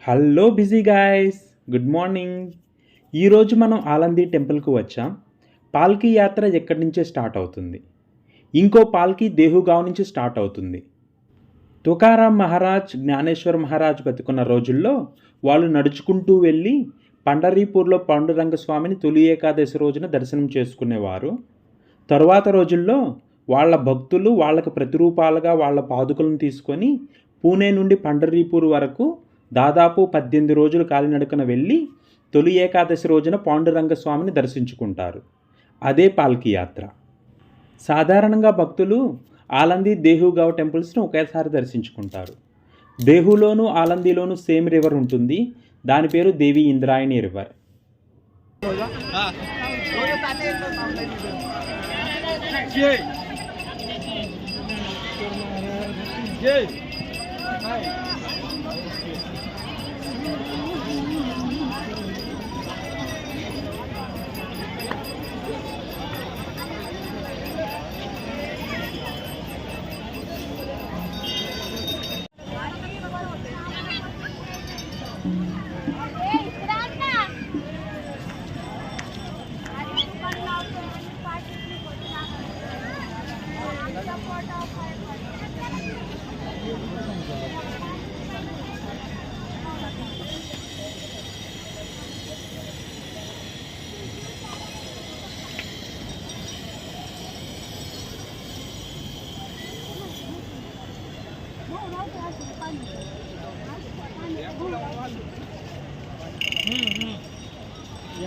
Hello busy guys, good morning. ఈరోజు మనం ఆలందీ టెంపుల్కి వచ్చాం. పాల్కీ యాత్ర ఎక్కడి నుంచే స్టార్ట్ అవుతుంది. ఇంకో పాల్కీ దేహుగావ్ నుంచి స్టార్ట్ అవుతుంది. తుకారాం మహారాజ్, జ్ఞానేశ్వర్ మహారాజ్ బతుకున్న రోజుల్లో వాళ్ళు నడుచుకుంటూ వెళ్ళి పండరీపూర్లో పాండురంగ స్వామిని తొలి ఏకాదశి రోజున దర్శనం చేసుకునేవారు. తరువాత రోజుల్లో వాళ్ళ భక్తులు వాళ్ళకు ప్రతిరూపాలుగా వాళ్ళ పాదుకలను తీసుకొని పూణే నుండి పండరీపూర్ వరకు దాదాపు 18 రోజులు కాలినడకన వెళ్ళి తొలి ఏకాదశి రోజున పాండురంగ స్వామిని దర్శించుకుంటారు. అదే పాల్కీ యాత్ర. సాధారణంగా భక్తులు ఆలందీ దేహుగావ్ టెంపుల్స్ను ఒకేసారి దర్శించుకుంటారు. దేహులోను ఆలందీలోను సేమ్ రివర్ ఉంటుంది. దాని పేరు దేవి ఇంద్రాయణి రివర్.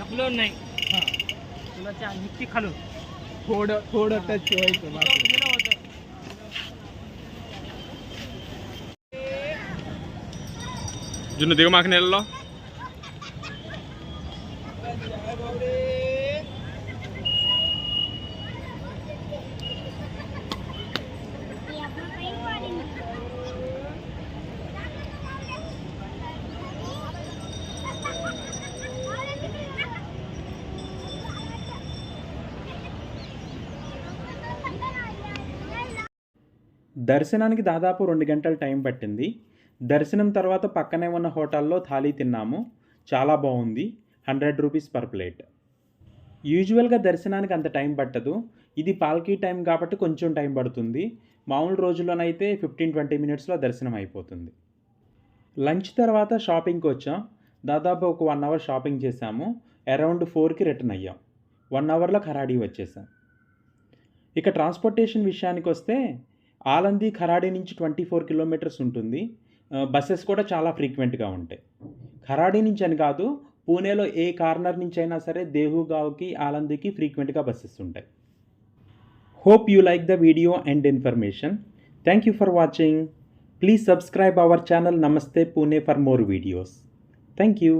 आपलं नाही तुला चहा निघती खालून थोडं टच व्हायचं जुनं देव मागण्याला దర్శనానికి దాదాపు 2 గంటల టైం పట్టింది. దర్శనం తర్వాత పక్కనే ఉన్న హోటల్లో థాలీ తిన్నాము. చాలా బాగుంది. 100 రూపీస్ పర్ ప్లేట్. యూజువల్గా దర్శనానికి అంత టైం పట్టదు. ఇది పాల్కీ టైం కాబట్టి కొంచెం టైం పడుతుంది. మామూలు రోజుల్లోనైతే 15-20 మినిట్స్లో దర్శనం అయిపోతుంది. లంచ్ తర్వాత షాపింగ్కి వచ్చాం. దాదాపు ఒక 1 అవర్ షాపింగ్ చేసాము. అరౌండ్ 4కి రిటర్న్ అయ్యాం. 1 అవర్లో ఖరాడీ వచ్చేసాం. ఇక ట్రాన్స్పోర్టేషన్ విషయానికి వస్తే ఆలందీ ఖరాడీ నుంచి 24 కిలోమీటర్స్ ఉంటుంది. బస్సెస్ కూడా చాలా ఫ్రీక్వెంట్గా ఉంటాయి. ఖరాడీ నుంచి అని కాదు, పూణేలో ఏ కార్నర్ నుంచి అయినా సరే దేహుగావ్కి ఆలందీకి ఫ్రీక్వెంట్గా బస్సెస్ ఉంటాయి. Hope you like the video and information. Thank you for watching. Please subscribe our channel Namaste Pune for more videos. Thank you.